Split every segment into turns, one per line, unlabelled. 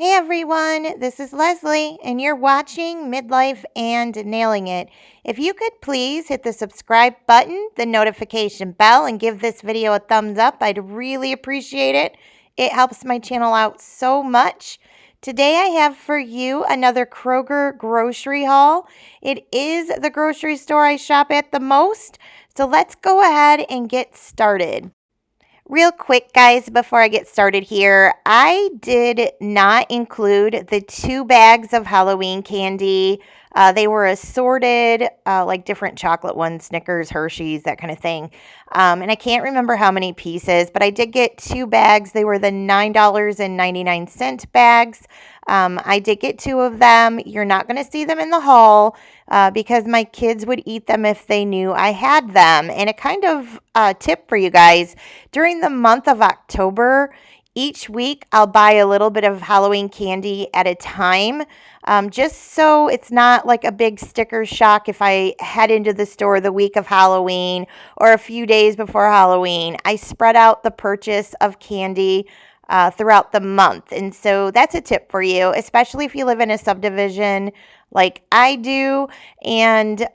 Hey everyone, this is Leslie, and you're watching Midlife and Nailing It. If you could please hit the subscribe button, the notification bell, and give this video a thumbs up, I'd really appreciate it. It helps my channel out so much. Today I have for you another Kroger grocery haul. It is the grocery store I shop at the most, so let's go ahead and get started. Real quick, guys, before I get started here, I did not include the 2 bags of Halloween candy. They were assorted, like different chocolate ones, Snickers, Hershey's, that kind of thing. And I can't remember how many pieces, but I did get 2 bags. They were the $9.99 bags. I did get 2 of them. You're not going to see them in the haul because my kids would eat them if they knew I had them. And a kind of tip for you guys, during the month of October, each week I'll buy a little bit of Halloween candy at a time, just so it's not like a big sticker shock if I head into the store the week of Halloween or a few days before Halloween. I spread out the purchase of candy throughout the month. And so that's a tip for you, especially if you live in a subdivision like I do. And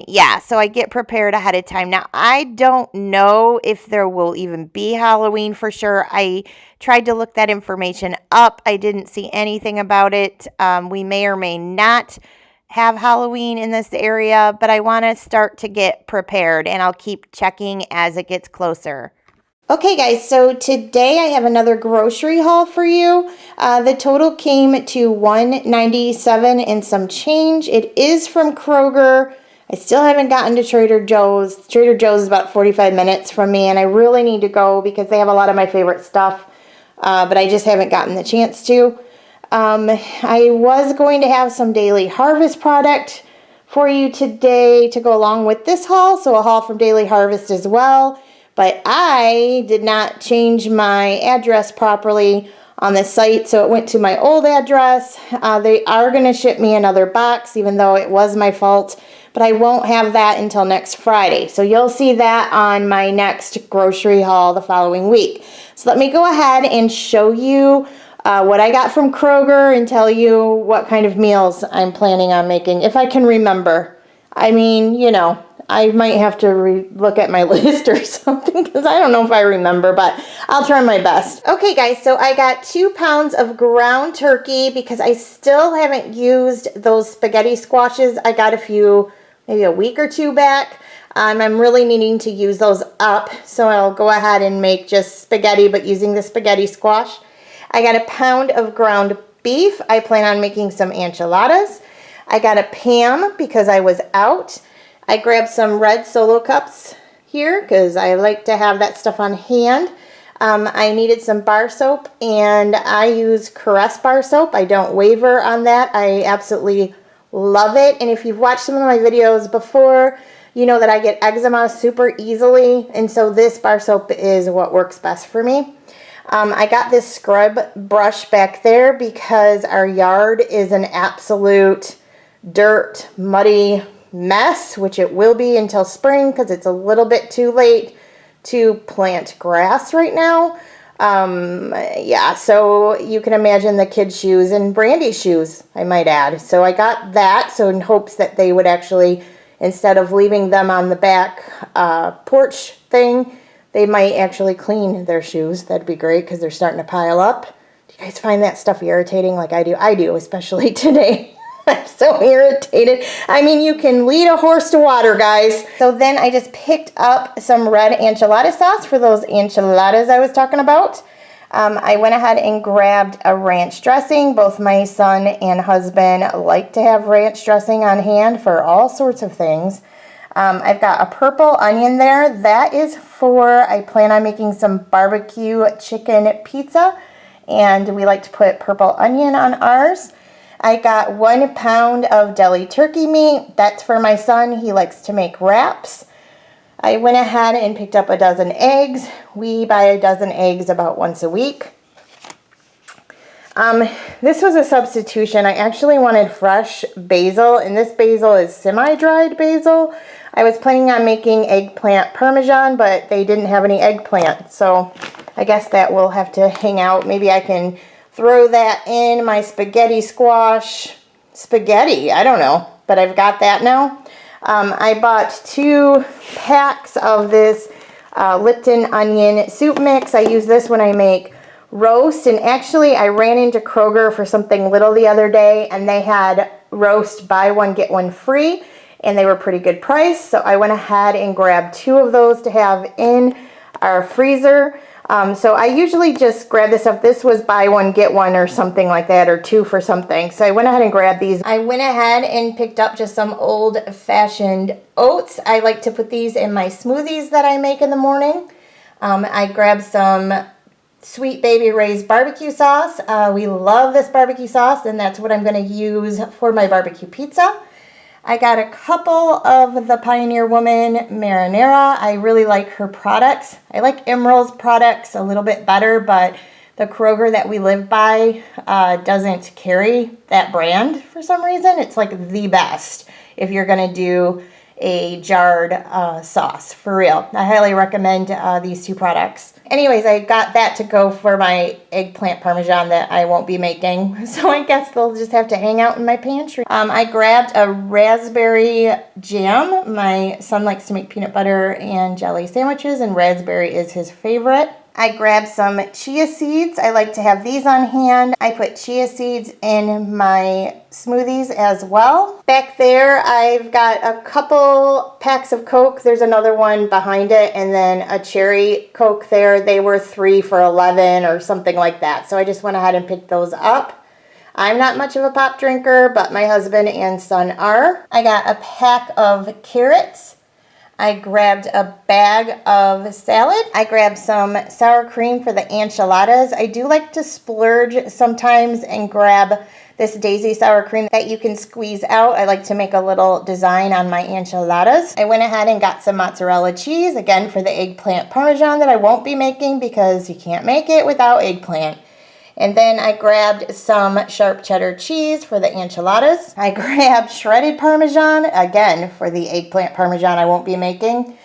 yeah, so I get prepared ahead of time. Now, I don't know if there will even be Halloween for sure. I tried to look that information up. I didn't see anything about it. We may or may not have Halloween in this area, but I want to start to get prepared, and I'll keep checking as it gets closer. Okay guys, so today I have another grocery haul for you. The total came to $197 and some change. It is from Kroger. I still haven't gotten to Trader Joe's. Trader Joe's is about 45 minutes from me, and I really need to go because they have a lot of my favorite stuff, but I just haven't gotten the chance to. I was going to have some Daily Harvest product for you today to go along with this haul, so a haul from Daily Harvest as well. But I did not change my address properly on the site, so it went to my old address. They are going to ship me another box, even though it was my fault, but I won't have that until next Friday. So you'll see that on my next grocery haul the following week. So let me go ahead and show you what I got from Kroger and tell you what kind of meals I'm planning on making, if I can remember. I mean, you know, I might have to look at my list or something because I don't know if I remember, but I'll try my best. Okay guys, so I got 2 pounds of ground turkey because I still haven't used those spaghetti squashes. I got a few, maybe a week or 2 back. I'm really needing to use those up, so I'll go ahead and make just spaghetti, but using the spaghetti squash. I got a pound of ground beef. I plan on making some enchiladas. I got a Pam because I was out. I grabbed some red Solo cups here because I like to have that stuff on hand. I needed some bar soap, and I use Caress bar soap. I don't waver on that. I absolutely love it. And if you've watched some of my videos before, you know that I get eczema super easily, and so this bar soap is what works best for me. I got this scrub brush back there because our yard is an absolute dirt, muddy mess, which it will be until spring because it's a little bit too late to plant grass right now. Yeah, so you can imagine the kids' shoes and Brandy's shoes, I might add. So I got that, so in hopes that they would actually, instead of leaving them on the back porch thing, they might actually clean their shoes. That'd be great because they're starting to pile up. Do you guys find that stuff irritating like I do? I do, especially today. I'm so irritated. I mean, you can lead a horse to water, guys. So then I just picked up some red enchilada sauce for those enchiladas I was talking about. I went ahead and grabbed a ranch dressing. Both my son and husband like to have ranch dressing on hand for all sorts of things. I've got a purple onion there. That is for, I plan on making some barbecue chicken pizza, and we like to put purple onion on ours. I got 1 pound of deli turkey meat. That's for my son. He likes to make wraps. I went ahead and picked up a dozen eggs. We buy a dozen eggs about once a week. This was a substitution. I actually wanted fresh basil, and this basil is semi-dried basil. I was planning on making eggplant parmesan, but they didn't have any eggplant, so I guess that will have to hang out. Maybe I can throw that in my spaghetti squash. Spaghetti, I don't know, but I've got that now. I bought 2 packs of this Lipton onion soup mix. I use this when I make roast, and actually I ran into Kroger for something little the other day, and they had roast buy one get one free, and they were pretty good price, so I went ahead and grabbed 2 of those to have in our freezer. So I usually just grab this stuff. This was buy one get one or something like that, or 2 for something. So I went ahead and grabbed these. I went ahead and picked up just some old-fashioned oats. I like to put these in my smoothies that I make in the morning. I grabbed some Sweet Baby Ray's barbecue sauce. We love this barbecue sauce, and that's what I'm going to use for my barbecue pizza. I got a couple of the Pioneer Woman Marinara. I really like her products. I like Emerald's products a little bit better, but the Kroger that we live by doesn't carry that brand for some reason. It's like the best if you're going to do a jarred sauce, for real. I highly recommend these 2 products. Anyways, I got that to go for my eggplant parmesan that I won't be making, so I guess they'll just have to hang out in my pantry. I grabbed a raspberry jam. My son likes to make peanut butter and jelly sandwiches, and raspberry is his favorite. I grabbed some chia seeds. I like to have these on hand. I put chia seeds in my smoothies as well. Back there, I've got a couple packs of Coke. There's another one behind it, and then a cherry Coke there. They were 3 for $11 or something like that. So I just went ahead and picked those up. I'm not much of a pop drinker, but my husband and son are. I got a pack of carrots. I grabbed a bag of salad. I grabbed some sour cream for the enchiladas. I do like to splurge sometimes and grab this daisy sour cream that you can squeeze out. I like to make a little design on my enchiladas. I went ahead and got some mozzarella cheese, again for the eggplant parmesan that I won't be making because you can't make it without eggplant. And then I grabbed some sharp cheddar cheese for the enchiladas. I grabbed shredded Parmesan, again, for the eggplant Parmesan I won't be making.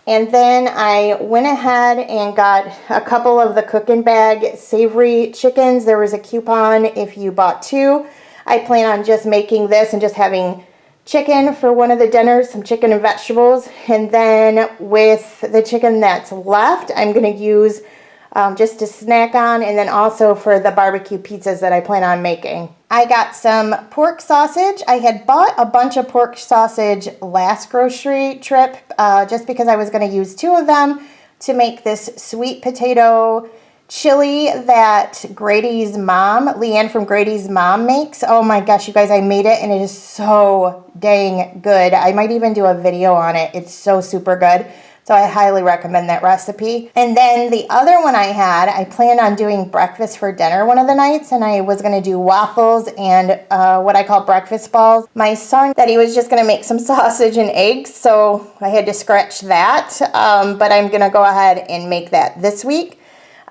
And then I went ahead and got a couple of the Cookin' Bag savory chickens. There was a coupon if you bought 2. I plan on just making this and just having chicken for one of the dinners, some chicken and vegetables. And then with the chicken that's left, I'm going to use just to snack on, and then also for the barbecue pizzas that I plan on making. I got some pork sausage. I had bought a bunch of pork sausage last grocery trip just because I was going to use 2 of them to make this sweet potato chili that Grady's mom, Leanne from Grady's mom, makes. Oh my gosh, you guys, I made it and it is so dang good. I might even do a video on it. It's so super good. So I highly recommend that recipe. And then the other one I had, I planned on doing breakfast for dinner one of the nights, and I was going to do waffles and what I call breakfast balls. My son said he was just going to make some sausage and eggs, so I had to scratch that. But I'm going to go ahead and make that this week.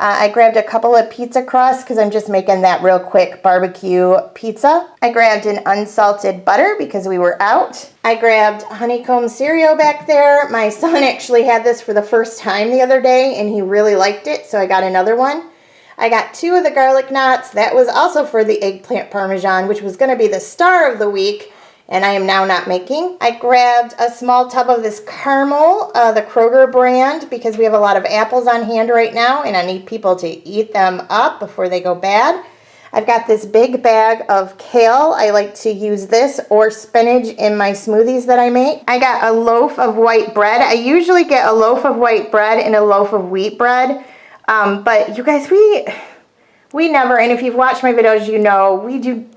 I grabbed a couple of pizza crusts because I'm just making that real quick barbecue pizza. I grabbed an unsalted butter because we were out. I grabbed Honeycomb Cereal back there. My son actually had this for the first time the other day and he really liked it, so I got another one. I got 2 of the garlic knots. That was also for the eggplant parmesan, which was going to be the star of the week, and I am now not making. I grabbed a small tub of this caramel, the Kroger brand, because we have a lot of apples on hand right now, and I need people to eat them up before they go bad. I've got this big bag of kale. I like to use this or spinach in my smoothies that I make. I got a loaf of white bread. I usually get a loaf of white bread and a loaf of wheat bread, but you guys, we never, and if you've watched my videos, you know,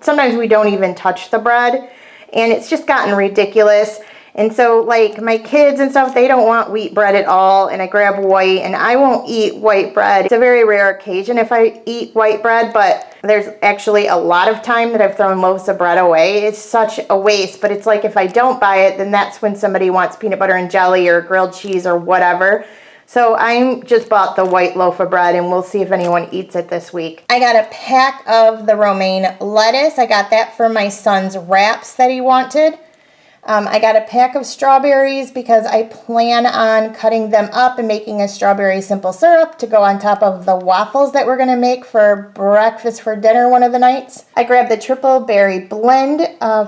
sometimes we don't even touch the bread. And it's just gotten ridiculous. And so, like, my kids and stuff, they don't want wheat bread at all. And I grab white, and I won't eat white bread. It's a very rare occasion if I eat white bread, but there's actually a lot of time that I've thrown loaves of bread away. It's such a waste, but it's like if I don't buy it, then that's when somebody wants peanut butter and jelly or grilled cheese or whatever. So I just bought the white loaf of bread, and we'll see if anyone eats it this week. I got a pack of the romaine lettuce. I got that for my son's wraps that he wanted. I got a pack of strawberries because I plan on cutting them up and making a strawberry simple syrup to go on top of the waffles that we're going to make for breakfast for dinner one of the nights. I grabbed the triple berry blend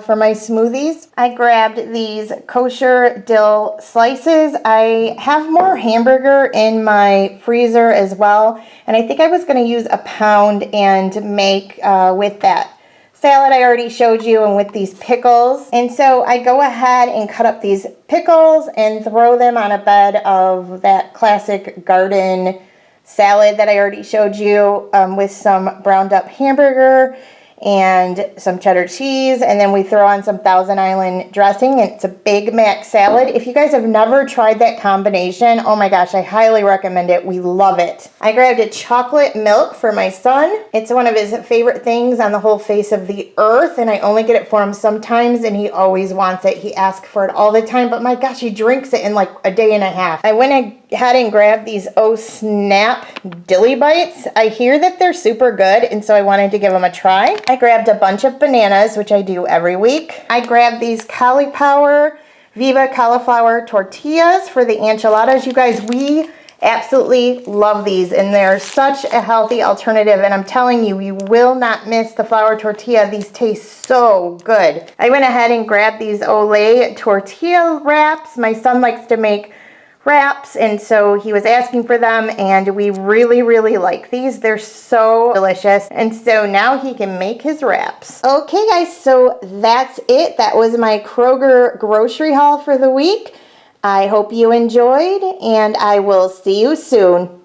for my smoothies. I grabbed these kosher dill slices. I have more hamburger in my freezer as well, and I think I was going to use a pound and make with that salad I already showed you and with these pickles. And so I go ahead and cut up these pickles and throw them on a bed of that classic garden salad that I already showed you with some browned up hamburger and some cheddar cheese, and then we throw on some Thousand Island dressing. It's a Big Mac salad. If you guys have never tried that combination, oh my gosh, I highly recommend it. We love it. I grabbed a chocolate milk for my son. It's one of his favorite things on the whole face of the earth, and I only get it for him sometimes, and he always wants it. He asks for it all the time, but my gosh, he drinks it in like a day and a half. I went ahead and grabbed these Oh Snap Deli Bites. I hear that they're super good, and so I wanted to give them a try. I grabbed a bunch of bananas, which I do every week. I grabbed these Caulipower Viva Cauliflower Tortillas for the enchiladas. You guys, we absolutely love these, and they're such a healthy alternative, and I'm telling you, you will not miss the flour tortilla. These taste so good. I went ahead and grabbed these Olay tortilla wraps. My son likes to make wraps, and so he was asking for them, and we really like these. They're so delicious, and so now he can make his wraps. Okay guys, so that's it. That was my Kroger grocery haul for the week. I hope you enjoyed, and I will see you soon.